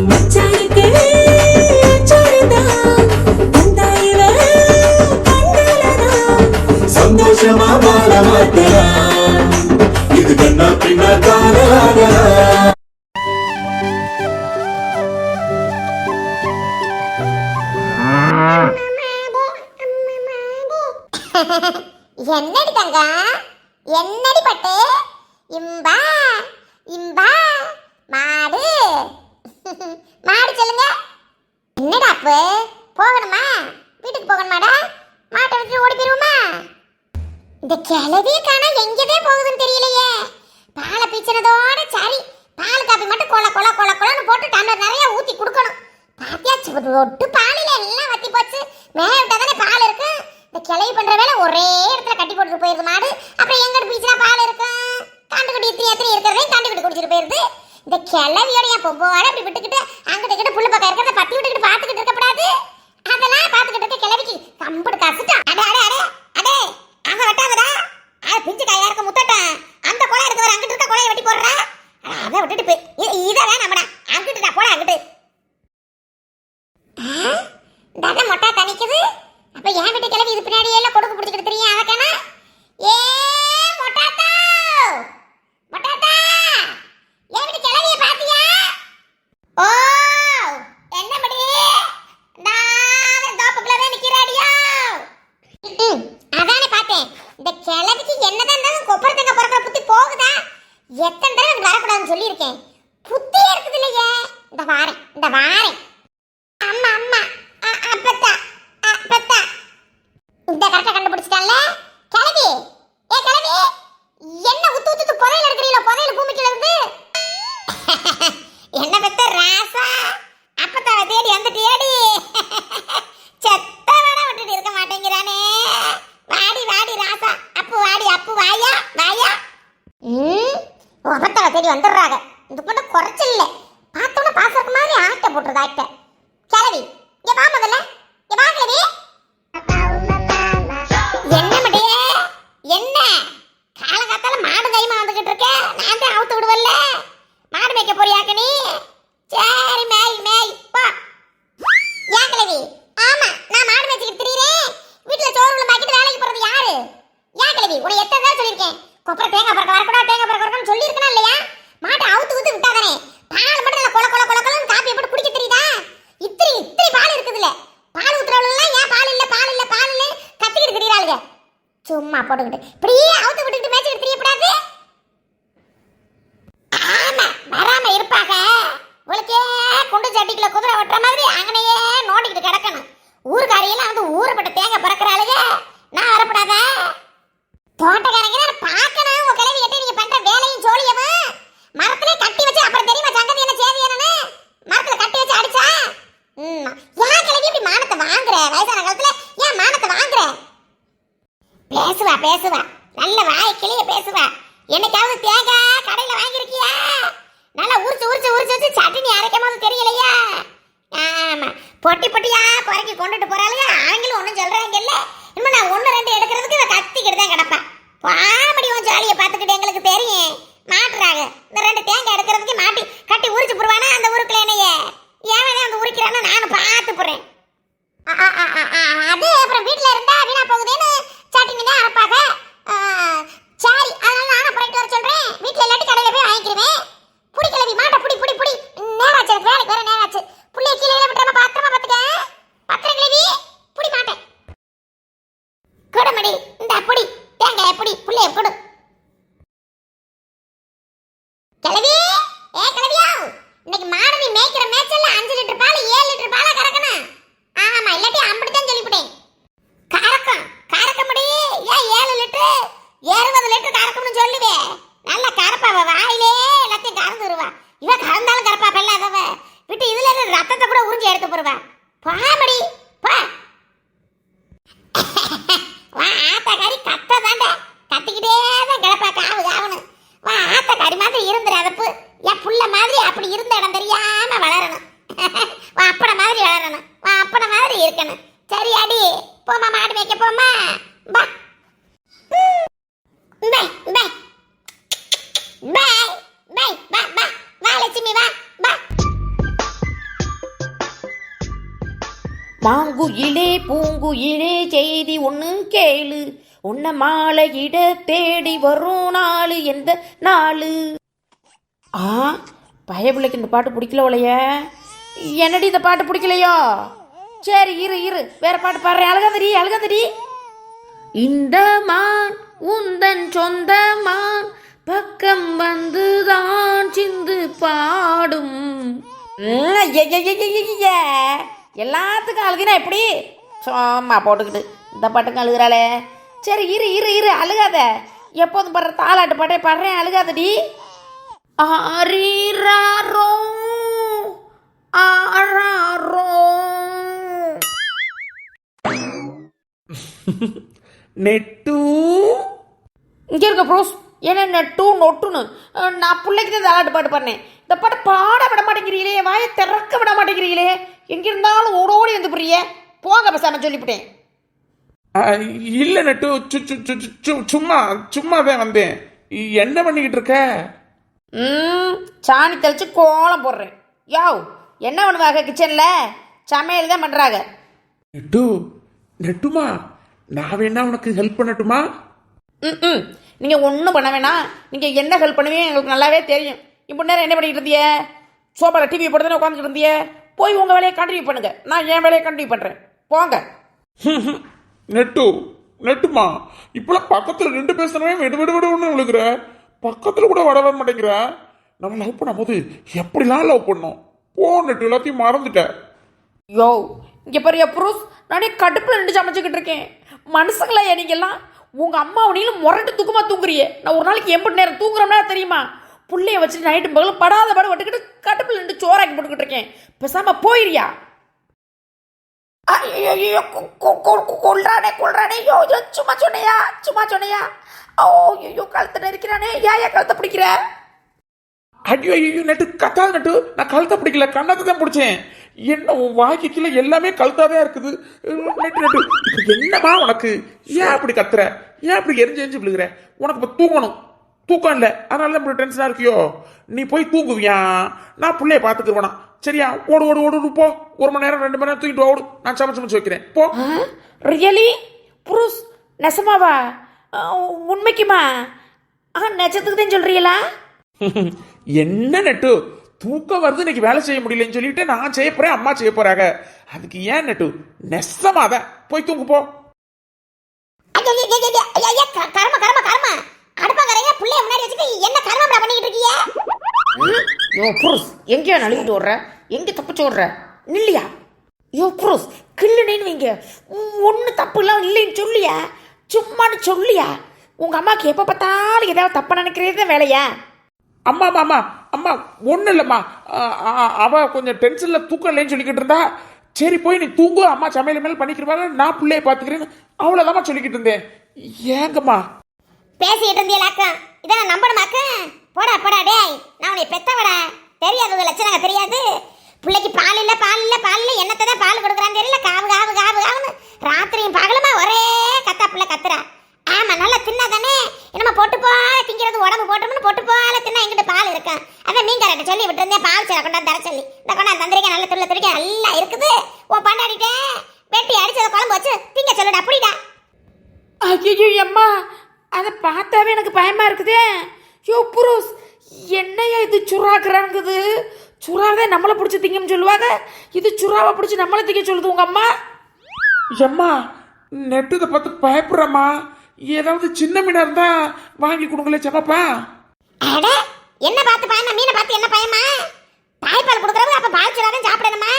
மச்சானுக்கு அச்சாரதான் தந்தாயில கண்டலதான் சந்தோஷமா வாழ மாட்டேன் இது கண்ணா பின்னா காதலாகலாம். என்னடி தங்க என்னடி பட்டு இம்பா இம்பா மாடு மாடு சொல்லுங்க. என்னடா அப்ப போகணுமா வீட்டுக்கு போகணுமாடா மாட்டை வச்சு ஓடி போயிருவோமா? இந்த கிளவிய காணா எங்கதான் போகுதுன்னு தெரியலையே. பாலை பீச்சினதோட சரி பால் காப்பி மட்டும் கொல கொல கொல கொலன்னு போட்டு டம்ளர் நிறைய ஊத்தி குடுக்கணும். பாத்தியாச்சு ஒட்டு பாலில எல்லாம் வத்தி போச்சு. மேல விட்டா தானே பால் இருக்கு. இந்த கிளவி பண்ற வேலை ஒரே இடத்துல கட்டி போட்டு போயிருது மாடு. அப்புறம் எங்கிட்ட பீச்சினா பால் இருக்கும். காண்டுக்குட்டி எத்தனை இருக்கிறதே காண்டுக்குட்டி குடிச்சிட்டு போயிருது. இந்த கிளவியோட என் பொம்போட அப்படி விட்டுக்கிட்டு அங்கிட்ட கிட்ட புல்லு பக்கம் இருக்கிறத பத்தி விட்டுக்கிட்டு பாத்துக்கிட்டு இருக்கக்கூடாது. அதெல்லாம் பாத்துக்கிட்டு இருக்க கிளவிக்கு கம்படு கசுட்டான். அடே அடே அடே அடே அங்க வெட்டாதடா. அது பிஞ்சு கையா இருக்க முத்தட்டான். அந்த கொலை எடுத்து அங்கிட்டு இருக்க கொலையை வெட்டி போடுறா. அதை விட்டுட்டு போய் இதை வேணாமடா அங்கிட்டு நான் போட அங்கிட்டு தானே மொட்டா தணிக்குது. அப்ப என் வீட்டு கிளவி இது பின்னாடியே எல்லாம் கொடுக்க பிடிச்சிக்கிட்டு தெரியும். அவக்கானா ஏ மொட்டாத்தா மொட்டாத்தா என் வீட்டு கிளவிய பாத்தியா? ஓ என்ன படி நான் தோப்புக்குள்ளவே நிக்கிறாடியோ. அதானே பார்த்தேன். இந்த கிளவிக்கு என்னதான் இருந்தாலும் கொப்பரத்தங்க பிறக்கிற புத்தி போகுதா? எத்தனை தடவை எனக்கு வரக்கூடாதுன்னு சொல்லியிருக்கேன். புத்தியே இருக்குது இல்லையே. இந்த வாரேன் அம்மா அம்மா அப்பத்தா அப்பத்தா இந்த கரெக்டா கண்டுபிடிச்சிட்டான்ல கிளவி. ஏ கிளவி என்ன உத்து உத்து புதையில எடுக்கிறீங்களா? புதையில பூமிக்குள்ள இருந்து என்ன பெத்த ராசா அப்பத்தாவை தேடி வந்துட்டியாடி. செத்த வேட விட்டுட்டு இருக்க மாட்டேங்கிறானே. வாடி வாடி ராசா அப்பு வாடி அப்பு வாயா வாயா. அப்பத்தாவை தேடி வந்துடுறாங்க. இந்த பொண்ணு குறைச்சல் இல்லை. பார்த்தோன்னா பாசறக்கு மாதிரி ஆட்டை போட்டுருது ஆட்டை. கிளவி இங்க வா முதல்ல இங்க வா கிளவி. என்ன மடியே என்ன காலகாத்தால மாடு கைமா வந்துகிட்டு இருக்க? நான் தான் அவுத்து விடுவல்ல. மாடு மேய்க்க போறியாக்க நீ? சரி மேய் மேய் போ. ஏன் கிளவி? ஆமா நான் மாடு மேய்ச்சிக்கிட்டு திரியிறேன். வீட்டுல சோறு உள்ள பாக்கிட்டு வேலைக்கு போறது யாரு? ஏன் கிளவி உன்னை எத்தனை தான் சொல்லியிருக்கேன். கொப்பரை தேங்காய் பறக்க வரக்கூடாது தேங்காய் பறக்க வரக்கூடாதுன்னு சொல்லியிருக்கணும் இல்லையா? மாட்டை அவுத்து ஊத்து விட்டாதானே பால் மட்டும் நல்லா கொல கொல கொல கொலன்னு காப்பியை போட்டு குடிக்க தெரியுதா? இத்திரி பால் இருக்குதுல்ல. பால் ஊத்துறவளெல்லாம் ஏன் பால் இல்ல பால் இல்ல பால் இல்ல கத்திக்கிட்டு திரியறாளுங்க. சும்மா போட்டுக்கிட்டு இப்படியே அவுத்து விட்டுக்கிட்டு மேய்ச்சிட்டு திரியக்கூடாது. ஆமா வராம இருப்பாங்க. உங்களுக்கே குண்டு சட்டிக்குள்ள குதிரை ஓட்டுற மாதிரி அங்கனையே நோண்டிக்கிட்டு கிடக்கணும். ஊருக்காரியெல்லாம் வந்து ஊறப்பட்ட தேங்காய் பறக்கிறாளுங்க. நான் வரப்படாத தோட்டக்காரங்க பார்க்கணும். உங்க கிளவி கிட்ட நீங்க பண்ற வேலையும் ஜோலியவும் மரத்துல கட்டி வச்சு அப்புறம் தெரியுமா சங்கதி என்ன சேதி என்னன்னு? மரத்துல கட்டி வச்சு அடிச்சா ஏன் கிளவி இப்படி மானத்தை வாங்குற? வயசான காலத்துல ஏன் மானத்தை வாங்குற? பேசுவா நல்ல வாய் கிளிய பேசுவா. என்னைக்காவது தேங்காய் கடையில வாங்கிருக்கியா? நல்லா உரிச்சு வச்சு சட்னி அரைக்கும் போது தெரியலையா? ஆமா பொட்டி பொட்டியா குறைக்கி கொண்டுட்டு போறாளுங்க. ஆங்கிலும் ஒன்றும் சொல்றாங்க இல்ல. இன்னும் நான் 1-2 எடுக்கிறதுக்கு இவ கத்திக்கிட்டு தான் கிடப்பேன். பாமடி உன் ஜாலியை பார்த்துக்கிட்டு எங்களுக்கு தெரியும். மாட்டுறாங்க இந்த 2 தேங்காய் எடுக்கிறதுக்கு மாட்டி கட்டி உரிச்சு போடுவானா அந்த ஊருக்குள்ள என்னைய ஏன் அந்த உரிக்கிறான்னு நானும் பார்த்து போறேன். அது அப்புறம் வீட்டுல இருந்தா வீணா போகுதுன்னு சட்னி தான் அரைப்பாங்க. சரி அதனால நானும் போயிட்டு வர சொல்றேன். வீட்டுல இல்லாட்டி கடையில போய் வாங்கிக்கிறேன். புடி கிளவி மாட்டை புடி புடி புடி. நேராச்சு எனக்கு வேலைக்கு வேற நேராச்சு. புள்ளைய கீழே விட்டுறாம பாத்திரமா பாத்துக்க. பத்திரம் கிளவி புடி மாட்டேன் கொடுமடி. இந்த புடி தேங்காய் புடி புள்ளைய கொடு. கிளவி ஏ கிளவியா இன்னைக்கு மாடு நீ மேய்க்கிற மேய்ச்சல்ல 5 லிட்டர் பால் 7 லிட்டர் பாலா கறக்கணும். ஆமா இல்லாட்டி அம்படிதான் சொல்லிவிட்டேன். கறக்க முடியே ஏன் 7 லிட்டர் 20 லிட்டர் கறக்கணும்னு சொல்லுவே. நல்ல கறப்பாவ வாயிலே எல்லாத்தையும் கறந்துருவா. இவ கறந்தாலும் கறப்பா பெல்லாதவ விட்டு இதுல இருந்து ரத்தத்தை கூட உறிஞ்சி எடுத்து போடுவா. பாமடி பா வா ஆத்தக்காரி கத்த தாண்ட கத்திக்கிட்டே தான் கிடப்பா காவு காவுன்னு. வா ஆத்தக்காரி மாதிரி இருந்துரு அதப்பு. என் புள்ள மாதிரி அப்படி இருந்த இடம் தெரியாம வளரணும். வா அப்பட மாதிரி வளரணும். வா அப்பட மாதிரி இருக்கணும். சரி அடி போமா மாடு மேய்க்க போமா. பா பை பை பை பை வா வா வா லட்சுமி வா வா. மாங்குயிலே பூங்குயிலே செய்தி ஒன்று கேளு, உன்னை மாலையிட தேடி வரும் நாள் எந்த நாள். ஆ, பயபிள்ளைக்கு இந்த பாட்டு பிடிக்கல உலைய. என்னடி இந்த பாட்டு பிடிக்கலையோ? சரி இரு இரு, வேற பாட்டு பாடுறேன். அழுகாதடி அழுகாதடி. இந்த மான் உந்தன் சொந்த மான், பக்கம் வந்துதான் சிந்து பாடும். எல்லாத்துக்கும் அழுகினா எப்படி? சும்மா போட்டுக்கிட்டு இந்த பாட்டுக்கும் அழுகிறாளே. சரி இரு இரு இரு, அழுகாத. எப்போதும் பாடுற தாலாட்டு பாட்டே பாடுறேன், அழுகாதடி. ஆரீராரோ ஆராரோ. நெட்டு இங்கே இருக்க ப்ரோஸ், என்ன நெட்டு நொட்டுன்னு நான் பிள்ளைக்கு தான் தாலாட்டு பாட்டு பாடினேன். இந்த பாட்டு பாட விட மாட்டேங்கிறீங்களே, வாயை திறக்க விட மாட்டேங்கிறீங்களே. எங்கே இருந்தாலும் ஓடோடி வந்து புரிய போங்க, பசாம சொல்லிவிட்டேன். இல்ல நெட்டு, சும்மா சும்மாதான் வந்தேன். என்ன பண்ணிக்கிட்டு இருக்க? சாணி தெளிச்சு கோலம் போடுறேன். யோவ், என்ன பண்ணுவாங்க கிச்சனில்? சமையல் தான் பண்ணுறாங்க. நெட்டு நெட்டுமா, நான் வேணா உனக்கு ஹெல்ப் பண்ணட்டுமா? நீங்கள் ஒன்றும் பண்ண வேணாம். நீங்கள் என்ன ஹெல்ப் பண்ணுவீங்க எங்களுக்கு நல்லாவே தெரியும். இப்போ நேரம் என்ன பண்ணிக்கிட்டு இருந்திய? சோபாவில் டிவி போட்டு தானே உட்காந்துக்கிட்டு இருந்திய. போய் உங்கள் வேலையை கண்டினியூ பண்ணுங்க, நான் என் வேலையை கண்டினியூ பண்ணுறேன். போங்க. நெட்டு நெட்டுமா, இப்பெல்லாம் பக்கத்துல ரெண்டு பேசுனவே விடு விடு விடுன்னு விழுகிற, பக்கத்துல கூட வரவே மாட்டேங்கிற. நம்ம லவ் பண்ணும்போது எப்படிலாம் லவ் பண்ணோம். போ நெட்டு, எல்லாத்தையும் மறந்துட்ட. யோ, இங்கே பாரு ப்ரூஸ், நானே கடுப்பில் நின்று சமைச்சிக்கிட்டு இருக்கேன். மனுஷங்களா நீங்கெல்லாம்? உங்கள் அம்மா உனிலும் முரட்டு தூக்கமாக தூங்குறியே. நான் ஒரு நாளைக்கு எம்பிட்டு நேரம் தூங்குறோம்னா தெரியுமா? புள்ளைய வச்சுட்டு நைட்டு பகலும் படாத பாடு விட்டுக்கிட்டு கடுப்பில் நின்று சோறாக்கி போட்டுக்கிட்டு இருக்கேன். பேசாம போயிரியா? கொள்றானே கொள்றானே. யோ சும்மா சொன்னையா சும்மா சொன்னையா? ஓ ஐயோ, கழுத்தை நெரிக்கிறானே. ஏன் கழுத்தை பிடிக்கிற? ஐயோ ஐயோ நெட்டு, கத்தாத நெட்டு. நான் கழுத்தை பிடிக்கல, கண்ணத்தை தான் பிடிச்சேன். என்ன உன் வாய்க்கு கீழே எல்லாமே கழுத்தாவே இருக்குது. நெட்டு நெட்டு, இப்ப என்னமா உனக்கு? ஏன் அப்படி கத்துற? ஏன் அப்படி எரிஞ்சு எரிஞ்சு விழுகிற? உனக்கு இப்ப தூங்கணும், தூக்கம் இல்லை, அதனால தான் இப்படி டென்ஷனா இருக்கியோ? நீ போய் தூங்குவியா? நான் பிள்ளைய பாத்துக்குவேனா? சரியா? ஓடு ஓடு ஓடு போ. 1 மணி நேரம் 2 மணி நேரம் தூக்கிட்டு ஓடு. நான் சமைச்சு வைக்கிறேன், போ. ரியலி புருஷ்? நெசமாவா? உண்மைக்குமா? நெஜத்துக்கு தான் சொல்றீங்களா? என்ன நெட்டு, தூக்கம் வருது, இன்னைக்கு வேலை செய்ய முடியலன்னு சொல்லிட்டு நான் செய்ய போறேன், அம்மா செய்ய போறாங்க. அதுக்கு ஏன் நெட்டு? நெசமாதான் போய் தூங்கு, போ. கர்ம கர்ம கர்ம. அடுப்பங்கரையா புள்ளைய முன்னாடி வச்சுட்டு என்ன கர்மம் பண்ணிக்கிட்டு இருக்கீங்க? யோ புருஷ், எங்கேயா நழுவிட்டு ஓடுற? எங்க தப்பிச்சு ஓடுற? இல்லையா? யோ புருஷ், கில்லுனேன்னு வைங்க, ஒன்றும் தப்பு இல்லாம இல்லைன்னு சொல்லியா? சும்மான்னு சொல்லியா? உங்க அம்மாவுக்கு எப்போ பார்த்தாலும் ஏதாவது தப்ப நினைக்கிறதே தான் வேலையா? அம்மா அம்மா அம்மா, ஒன்றும் இல்லைம்மா. அவ கொஞ்சம் டென்ஷன்ல தூக்கம் இல்லைன்னு சொல்லிக்கிட்டு இருந்தா. சரி போய் நீ தூங்கு, அம்மா சமையல் மேல பண்ணிக்கிறவாங்க, நான் பிள்ளைய பாத்துக்கிறேன்னு அவ்வளவுதான் சொல்லிக்கிட்டு இருந்தேன். ஏங்கம்மா பேசிட்டு இருந்தீங்களாக்கா? இதான் நம்பணுமாக்கா? போடா போடா டேய், நான் உன்னை பெத்தவடா. தெரியாது லட்சணங்க தெரியாது. பிள்ளைக்கு பால் இல்ல பால் இல்ல பால் இல்ல, என்னத்தை தான் பால் கொடுக்குறான்னு தெரியல. காவு காவு காவு காவுன்னு ராத்திரியும் பகலுமா ஒரே கத்தா பிள்ளை கத்துறா. ஆமா, நல்லா தின்னா தானே என்னமா போட்டு போல திங்கிறது உடம்பு போட்டோம்னு போட்டு போல தின்னா எங்கிட்ட பால் இருக்கேன். அதான் மீன் கரெக்ட் சொல்லி விட்டுருந்தேன், பால் சேர கொண்டாந்து தர சொல்லி. இந்த கொண்டாந்து தந்திரிக்க நல்ல துள்ள துடிக்க நல்லா இருக்குது. உன் பண்டாடிட்டே வெட்டி அடிச்சத குழம்பு வச்சு திங்க சொல்லுடா, புடிடா. ஐயோ அம்மா, அதை பார்த்தாவே எனக்கு பயமா இருக்குதே. யோ புருஷ், என்னையா இது சுறாக்குறாங்குது? சுறாவே நம்மளை பிடிச்சி திங்கன்னு சொல்லுவாங்க, இது சுறாவை பிடிச்சி நம்மளை திங்க சொல்லுது உங்க அம்மா. அம்மா நெட்டு இதை பார்த்து பயப்படுறம்மா. ஏதாவது சின்ன மீனா இருந்தா வாங்கி கொடுங்களே சமைப்பா. அட என்ன பார்த்து பயமா? மீனை பார்த்து என்ன பயமா? தாய்ப்பால் கொடுக்குறவங்க அப்ப பால் சுறாதான் சாப்பிடணுமா?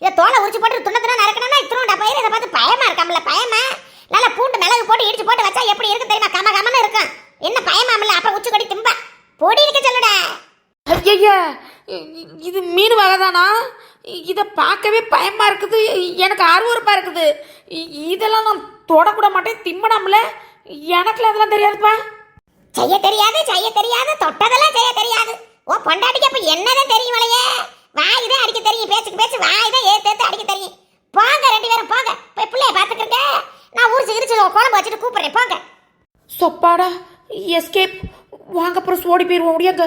இதை தோலை உரிச்சு போட்டு துண்ண நறுக்கணும்னா இத்தனோட பயிர். இதை பார்த்து பயமா இருக்காமல? பயமா? நல்லா பூண்டு மிளகு போட்டு இடிச்சு போட்டு வச்சா எப்படி இருக்கு தெரியுமா? கம கமன்னு இருக்கும். என்ன பயமாமல? அப்ப உச்சி கொடி திம்பா பொடி இருக்க சொல்லுடா. ஐயா, இது மீன் வகைதானா? இதை பார்க்கவே பயமா இருக்குது, எனக்கு அருவருப்பா இருக்குது. இதெல்லாம் நான் தொடக்கூட மாட்டேன், திம்படாமல. எனக்குல அதெல்லாம் தெரியாதுப்பா. செய்ய தெரியாது செய்ய தெரியாது, தொட்டதெல்லாம் செய்ய தெரியாது. ஓ பொண்டாட்டிக்கு அப்ப என்னதான் தெரியுமலையே? வாய் தான் அடிக்க தெரியும், பேச்சுக்கு பேச்சு வாய் தான் ஏத்து அடிக்க தெரியும். போங்க 2 பேரும் போங்க, போய் பிள்ளைய பாத்துக்கிட்டு நான் ஊர் சிரிச்சு குழம்பு வச்சுட்டு கூப்பிடுறேன், போங்க. சொப்பாடா, எஸ்கேப். வாங்க அப்புறம் ஓடி போயிருவோம், முடியாங்க.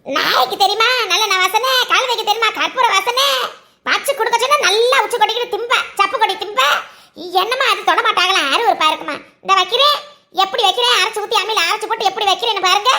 நாய்க்கு தெரியுமா நல்ல வாசனை? கழுதைக்கு தெரியுமா கற்பூர வாசனை? வச்சு கொடுக்க சொன்னா என்னம்மா அது தொட மாட்டாங்களா? யாரும் ஒரு பாருக்குமா? இந்த வைக்கிறேன், எப்படி வைக்கிறேன், அரைச்சு ஊற்றி அம்மியில் அரைச்சு போட்டு எப்படி வைக்கிறேன்னு பாருங்க.